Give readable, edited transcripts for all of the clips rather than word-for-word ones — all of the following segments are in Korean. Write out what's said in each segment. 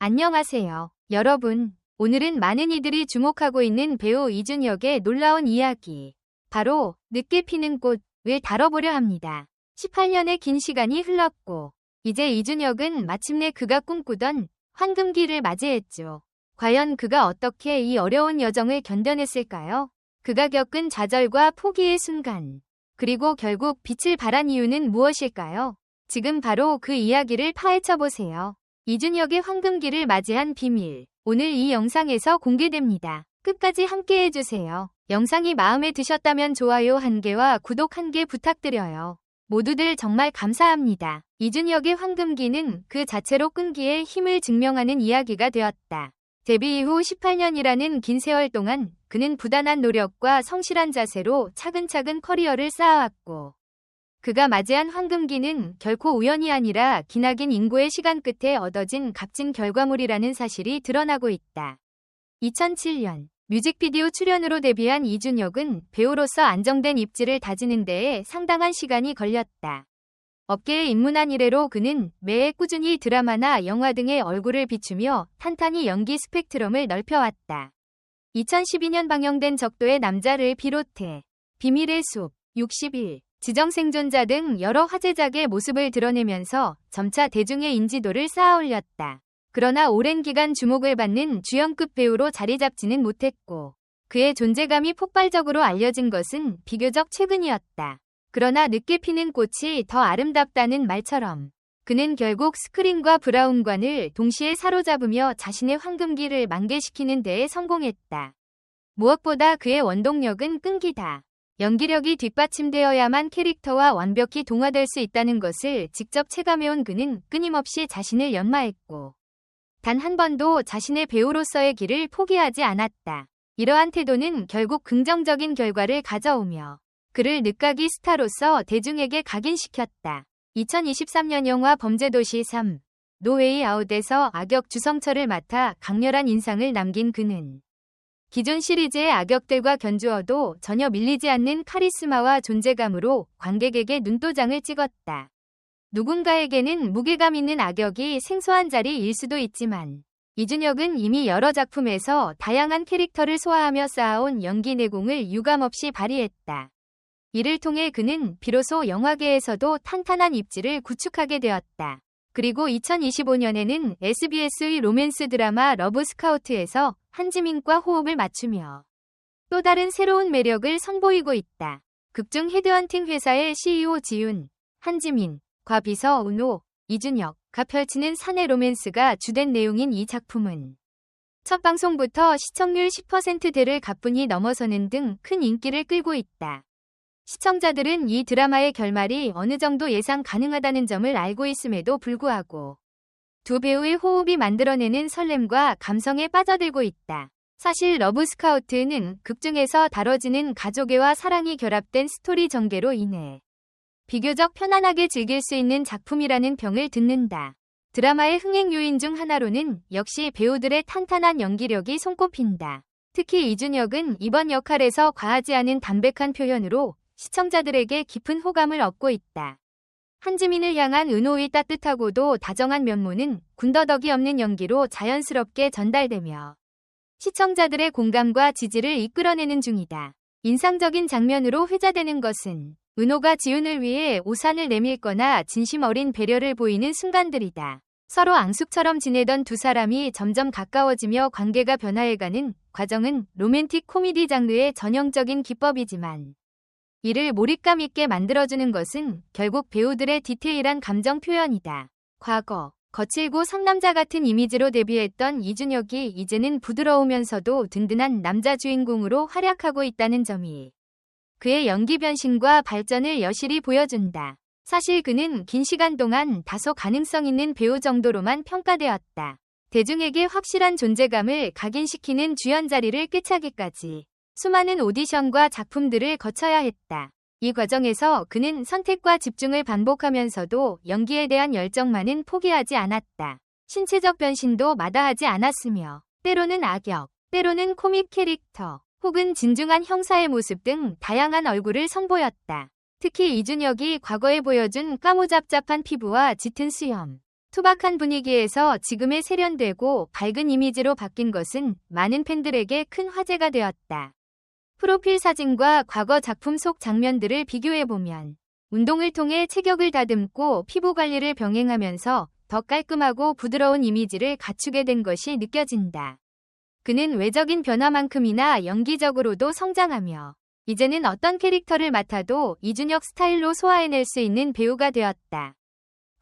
안녕하세요, 여러분. 오늘은 많은 이들이 주목하고 있는 배우 이준혁의 놀라운 이야기, 바로 늦게 피는 꽃을 다뤄보려 합니다. 18년의 긴 시간이 흘렀고 이제 이준혁은 마침내 그가 꿈꾸던 황금기를 맞이했죠. 과연 그가 어떻게 이 어려운 여정을 견뎌냈을까요? 그가 겪은 좌절과 포기의 순간, 그리고 결국 빛을 발한 이유는 무엇일까요? 지금 바로 그 이야기를 파헤쳐보세요. 이준혁의 황금기를 맞이한 비밀, 오늘 이 영상에서 공개됩니다. 끝까지 함께해주세요. 영상이 마음에 드셨다면 좋아요 1개와 구독 1개 부탁드려요. 모두들 정말 감사합니다. 이준혁의 황금기는 그 자체로 끈기의 힘을 증명하는 이야기가 되었다. 데뷔 이후 18년이라는 긴 세월 동안 그는 부단한 노력과 성실한 자세로 차근차근 커리어를 쌓아왔고, 그가 맞이한 황금기는 결코 우연이 아니라 기나긴 인고의 시간 끝에 얻어진 값진 결과물이라는 사실이 드러나고 있다. 2007년 뮤직비디오 출연으로 데뷔한 이준혁은 배우로서 안정된 입지를 다지는 데에 상당한 시간이 걸렸다. 업계에 입문한 이래로 그는 매해 꾸준히 드라마나 영화 등의 얼굴을 비추며 탄탄히 연기 스펙트럼을 넓혀왔다. 2012년 방영된 적도의 남자를 비롯해 비밀의 숲, 60일, 지정생존자 등 여러 화제작의 모습을 드러내면서 점차 대중의 인지도를 쌓아올렸다. 그러나 오랜 기간 주목을 받는 주연급 배우로 자리잡지는 못했고, 그의 존재감이 폭발적으로 알려진 것은 비교적 최근이었다. 그러나 늦게 피는 꽃이 더 아름답다는 말처럼 그는 결국 스크린과 브라운관을 동시에 사로잡으며 자신의 황금기를 만개시키는 데에 성공했다. 무엇보다 그의 원동력은 끈기다. 연기력이 뒷받침되어야만 캐릭터와 완벽히 동화될 수 있다는 것을 직접 체감해온 그는 끊임없이 자신을 연마했고, 단 한 번도 자신의 배우로서의 길을 포기하지 않았다. 이러한 태도는 결국 긍정적인 결과를 가져오며 그를 늦가기 스타로서 대중에게 각인시켰다. 2023년 영화 범죄도시 3, 노 웨이 아웃에서 악역 주성철을 맡아 강렬한 인상을 남긴 그는 기존 시리즈의 악역들과 견주어도 전혀 밀리지 않는 카리스마와 존재감으로 관객에게 눈도장을 찍었다. 누군가에게는 무게감 있는 악역이 생소한 자리일 수도 있지만, 이준혁은 이미 여러 작품에서 다양한 캐릭터를 소화하며 쌓아온 연기 내공을 유감없이 발휘했다. 이를 통해 그는 비로소 영화계에서도 탄탄한 입지를 구축하게 되었다. 그리고 2025년에는 SBS의 로맨스 드라마 러브 스카우트에서 한지민과 호흡을 맞추며 또 다른 새로운 매력을 선보이고 있다. 극중 헤드헌팅 회사의 CEO 지훈, 한지민과 비서 은호, 이준혁가 펼치는 사내 로맨스가 주된 내용인 이 작품은 첫 방송부터 시청률 10%대를 가뿐히 넘어서는 등 큰 인기를 끌고 있다. 시청자들은 이 드라마의 결말이 어느 정도 예상 가능하다는 점을 알고 있음에도 불구하고 두 배우의 호흡이 만들어내는 설렘과 감성에 빠져들고 있다. 사실 러브 스카우트는 극중에서 다뤄지는 가족애와 사랑이 결합된 스토리 전개로 인해 비교적 편안하게 즐길 수 있는 작품이라는 평을 듣는다. 드라마의 흥행 요인 중 하나로는 역시 배우들의 탄탄한 연기력이 손꼽힌다. 특히 이준혁은 이번 역할에서 과하지 않은 담백한 표현으로 시청자들에게 깊은 호감을 얻고 있다. 한지민을 향한 은호의 따뜻하고도 다정한 면모는 군더더기 없는 연기로 자연스럽게 전달되며 시청자들의 공감과 지지를 이끌어내는 중이다. 인상적인 장면으로 회자되는 것은 은호가 지훈을 위해 우산을 내밀거나 진심 어린 배려를 보이는 순간들이다. 서로 앙숙처럼 지내던 두 사람이 점점 가까워지며 관계가 변화해가는 과정은 로맨틱 코미디 장르의 전형적인 기법이지만, 이를 몰입감 있게 만들어주는 것은 결국 배우들의 디테일한 감정 표현이다. 과거, 거칠고 상남자 같은 이미지로 데뷔했던 이준혁이 이제는 부드러우면서도 든든한 남자 주인공으로 활약하고 있다는 점이 그의 연기 변신과 발전을 여실히 보여준다. 사실 그는 긴 시간 동안 다소 가능성 있는 배우 정도로만 평가되었다. 대중에게 확실한 존재감을 각인시키는 주연 자리를 꿰차기까지 수많은 오디션과 작품들을 거쳐야 했다. 이 과정에서 그는 선택과 집중을 반복하면서도 연기에 대한 열정만은 포기하지 않았다. 신체적 변신도 마다하지 않았으며, 때로는 악역, 때로는 코믹 캐릭터, 혹은 진중한 형사의 모습 등 다양한 얼굴을 선보였다. 특히 이준혁이 과거에 보여준 까무잡잡한 피부와 짙은 수염, 투박한 분위기에서 지금의 세련되고 밝은 이미지로 바뀐 것은 많은 팬들에게 큰 화제가 되었다. 프로필 사진과 과거 작품 속 장면들을 비교해보면 운동을 통해 체격을 다듬고 피부 관리를 병행하면서 더 깔끔하고 부드러운 이미지를 갖추게 된 것이 느껴진다. 그는 외적인 변화만큼이나 연기적으로도 성장하며 이제는 어떤 캐릭터를 맡아도 이준혁 스타일로 소화해낼 수 있는 배우가 되었다.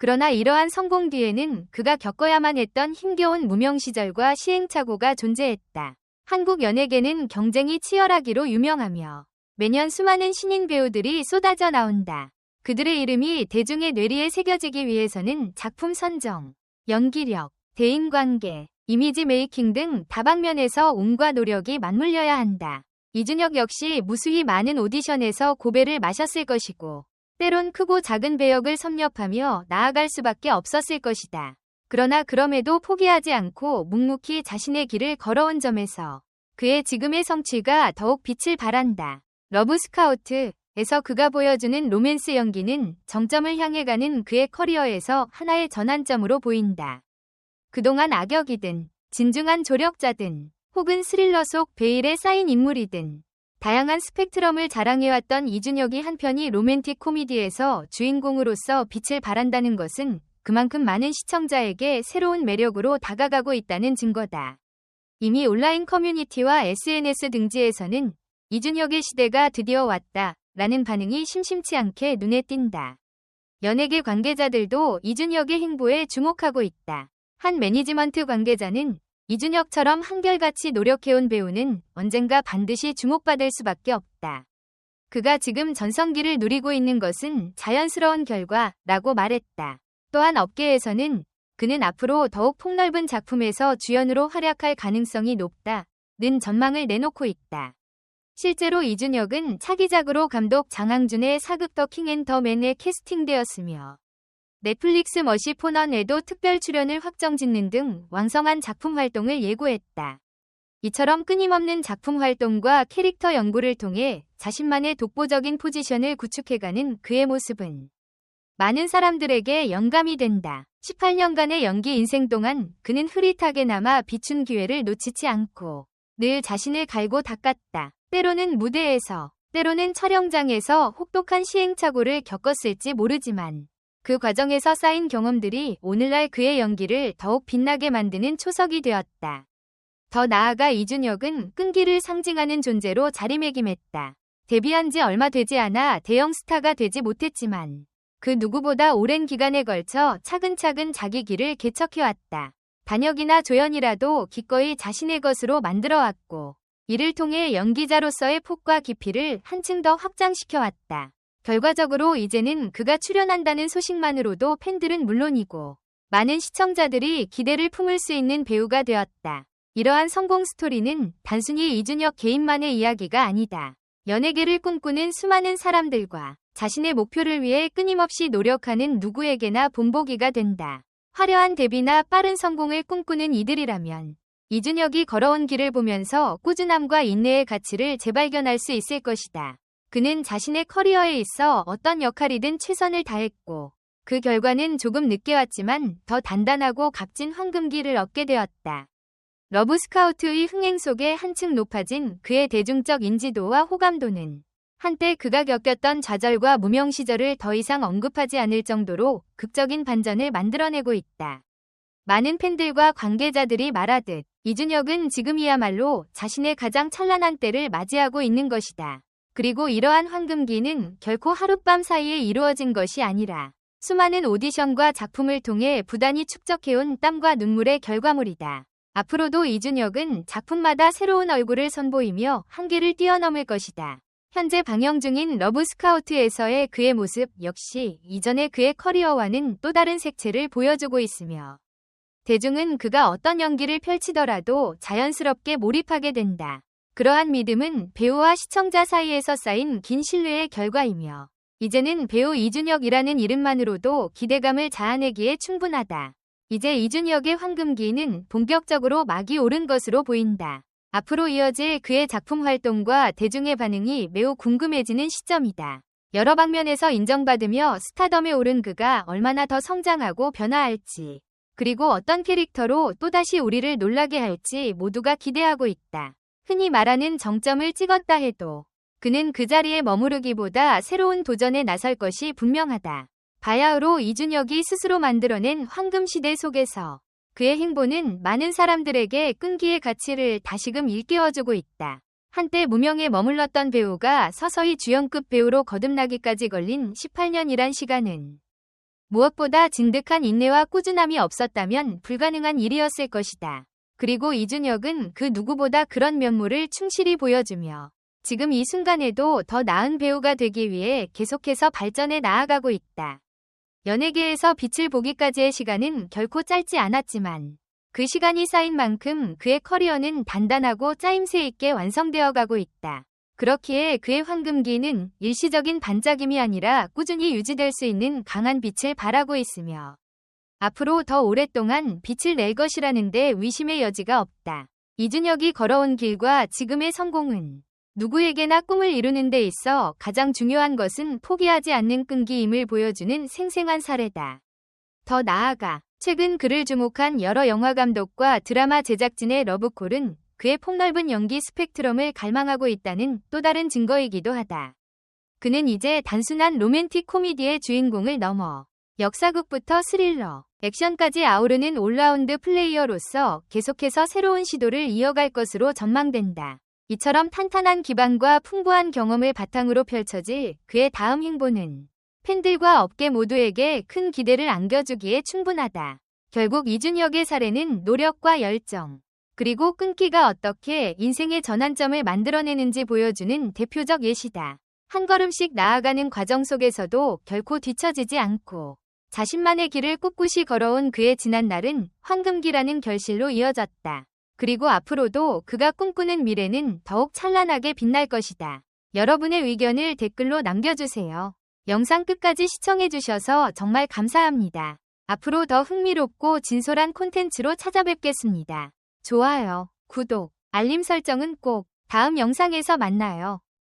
그러나 이러한 성공 뒤에는 그가 겪어야만 했던 힘겨운 무명 시절과 시행착오가 존재했다. 한국 연예계는 경쟁이 치열하기로 유명하며 매년 수많은 신인 배우들이 쏟아져 나온다. 그들의 이름이 대중의 뇌리에 새겨지기 위해서는 작품 선정, 연기력, 대인관계, 이미지 메이킹 등 다방면에서 온갖 노력이 맞물려야 한다. 이준혁 역시 무수히 많은 오디션에서 고배를 마셨을 것이고 때론 크고 작은 배역을 섭렵하며 나아갈 수밖에 없었을 것이다. 그러나 그럼에도 포기하지 않고 묵묵히 자신의 길을 걸어온 점에서 그의 지금의 성취가 더욱 빛을 발한다. 러브스카우트에서 그가 보여주는 로맨스 연기는 정점을 향해 가는 그의 커리어에서 하나의 전환점으로 보인다. 그동안 악역이든 진중한 조력자든 혹은 스릴러 속 베일에 쌓인 인물이든 다양한 스펙트럼을 자랑해왔던 이준혁이 한편이 로맨틱 코미디에서 주인공으로서 빛을 발한다는 것은 그만큼 많은 시청자에게 새로운 매력으로 다가가고 있다는 증거다. 이미 온라인 커뮤니티와 SNS 등지에서는 이준혁의 시대가 드디어 왔다 라는 반응이 심심치 않게 눈에 띈다. 연예계 관계자들도 이준혁의 행보에 주목하고 있다. 한 매니지먼트 관계자는 이준혁처럼 한결같이 노력해온 배우는 언젠가 반드시 주목받을 수밖에 없다. 그가 지금 전성기를 누리고 있는 것은 자연스러운 결과라고 말했다. 또한 업계에서는 그는 앞으로 더욱 폭넓은 작품에서 주연으로 활약할 가능성이 높다는 전망을 내놓고 있다. 실제로 이준혁은 차기작으로 감독 장항준의 사극 더 킹 앤 더 맨에 캐스팅되었으며 넷플릭스 머시 포넌에도 특별 출연을 확정짓는 등 왕성한 작품 활동을 예고했다. 이처럼 끊임없는 작품 활동과 캐릭터 연구를 통해 자신만의 독보적인 포지션을 구축해가는 그의 모습은 많은 사람들에게 영감이 된다. 18년간의 연기 인생 동안 그는 흐릿하게나마 비춘 기회를 놓치지 않고 늘 자신을 갈고 닦았다. 때로는 무대에서, 때로는 촬영장에서 혹독한 시행착오를 겪었을지 모르지만 그 과정에서 쌓인 경험들이 오늘날 그의 연기를 더욱 빛나게 만드는 초석이 되었다. 더 나아가 이준혁은 끈기를 상징하는 존재로 자리매김했다. 데뷔한 지 얼마 되지 않아 대형 스타가 되지 못했지만 그 누구보다 오랜 기간에 걸쳐 차근차근 자기 길을 개척해왔다. 단역이나 조연이라도 기꺼이 자신의 것으로 만들어왔고 이를 통해 연기자로서의 폭과 깊이를 한층 더 확장시켜왔다. 결과적으로 이제는 그가 출연한다는 소식만으로도 팬들은 물론이고 많은 시청자들이 기대를 품을 수 있는 배우가 되었다. 이러한 성공 스토리는 단순히 이준혁 개인만의 이야기가 아니다. 연예계를 꿈꾸는 수많은 사람들과 자신의 목표를 위해 끊임없이 노력하는 누구에게나 본보기가 된다. 화려한 데뷔나 빠른 성공을 꿈꾸는 이들이라면 이준혁이 걸어온 길을 보면서 꾸준함과 인내의 가치를 재발견할 수 있을 것이다. 그는 자신의 커리어에 있어 어떤 역할이든 최선을 다했고 그 결과는 조금 늦게 왔지만 더 단단하고 값진 황금기를 얻게 되었다. 러브스카우트의 흥행 속에 한층 높아진 그의 대중적 인지도와 호감도는 한때 그가 겪었던 좌절과 무명 시절을 더 이상 언급하지 않을 정도로 극적인 반전을 만들어내고 있다. 많은 팬들과 관계자들이 말하듯 이준혁은 지금이야말로 자신의 가장 찬란한 때를 맞이하고 있는 것이다. 그리고 이러한 황금기는 결코 하룻밤 사이에 이루어진 것이 아니라 수많은 오디션과 작품을 통해 부단히 축적해온 땀과 눈물의 결과물이다. 앞으로도 이준혁은 작품마다 새로운 얼굴을 선보이며 한계를 뛰어넘을 것이다. 현재 방영 중인 러브스카우트에서의 그의 모습 역시 이전의 그의 커리어와는 또 다른 색채를 보여주고 있으며 대중은 그가 어떤 연기를 펼치더라도 자연스럽게 몰입하게 된다. 그러한 믿음은 배우와 시청자 사이에서 쌓인 긴 신뢰의 결과이며 이제는 배우 이준혁이라는 이름만으로도 기대감을 자아내기에 충분하다. 이제 이준혁의 황금기는 본격적으로 막이 오른 것으로 보인다. 앞으로 이어질 그의 작품 활동과 대중의 반응이 매우 궁금해지는 시점이다. 여러 방면에서 인정받으며 스타덤에 오른 그가 얼마나 더 성장하고 변화할지, 그리고 어떤 캐릭터로 또다시 우리를 놀라게 할지 모두가 기대하고 있다. 흔히 말하는 정점을 찍었다 해도 그는 그 자리에 머무르기보다 새로운 도전에 나설 것이 분명하다. 바야흐로 이준혁이 스스로 만들어낸 황금시대 속에서 그의 행보는 많은 사람들에게 끈기의 가치를 다시금 일깨워주고 있다. 한때 무명에 머물렀던 배우가 서서히 주연급 배우로 거듭나기까지 걸린 18년이란 시간은 무엇보다 진득한 인내와 꾸준함이 없었다면 불가능한 일이었을 것이다. 그리고 이준혁은 그 누구보다 그런 면모를 충실히 보여주며 지금 이 순간에도 더 나은 배우가 되기 위해 계속해서 발전해 나아가고 있다. 연예계에서 빛을 보기까지의 시간은 결코 짧지 않았지만 그 시간이 쌓인 만큼 그의 커리어는 단단하고 짜임새 있게 완성되어 가고 있다. 그렇기에 그의 황금기는 일시적인 반짝임이 아니라 꾸준히 유지될 수 있는 강한 빛을 발하고 있으며 앞으로 더 오랫동안 빛을 낼 것이라는 데 의심의 여지가 없다. 이준혁이 걸어온 길과 지금의 성공은 누구에게나 꿈을 이루는 데 있어 가장 중요한 것은 포기하지 않는 끈기임을 보여주는 생생한 사례다. 더 나아가 최근 그를 주목한 여러 영화 감독과 드라마 제작진의 러브콜은 그의 폭넓은 연기 스펙트럼을 갈망하고 있다는 또 다른 증거이기도 하다. 그는 이제 단순한 로맨틱 코미디의 주인공을 넘어 역사극부터 스릴러, 액션까지 아우르는 올라운드 플레이어로서 계속해서 새로운 시도를 이어갈 것으로 전망된다. 이처럼 탄탄한 기반과 풍부한 경험을 바탕으로 펼쳐질 그의 다음 행보는 팬들과 업계 모두에게 큰 기대를 안겨주기에 충분하다. 결국 이준혁의 사례는 노력과 열정, 그리고 끈기가 어떻게 인생의 전환점을 만들어내는지 보여주는 대표적 예시다. 한 걸음씩 나아가는 과정 속에서도 결코 뒤처지지 않고 자신만의 길을 꿋꿋이 걸어온 그의 지난날은 황금기라는 결실로 이어졌다. 그리고 앞으로도 그가 꿈꾸는 미래는 더욱 찬란하게 빛날 것이다. 여러분의 의견을 댓글로 남겨주세요. 영상 끝까지 시청해주셔서 정말 감사합니다. 앞으로 더 흥미롭고 진솔한 콘텐츠로 찾아뵙겠습니다. 좋아요, 구독, 알림 설정은 꼭. 다음 영상에서 만나요.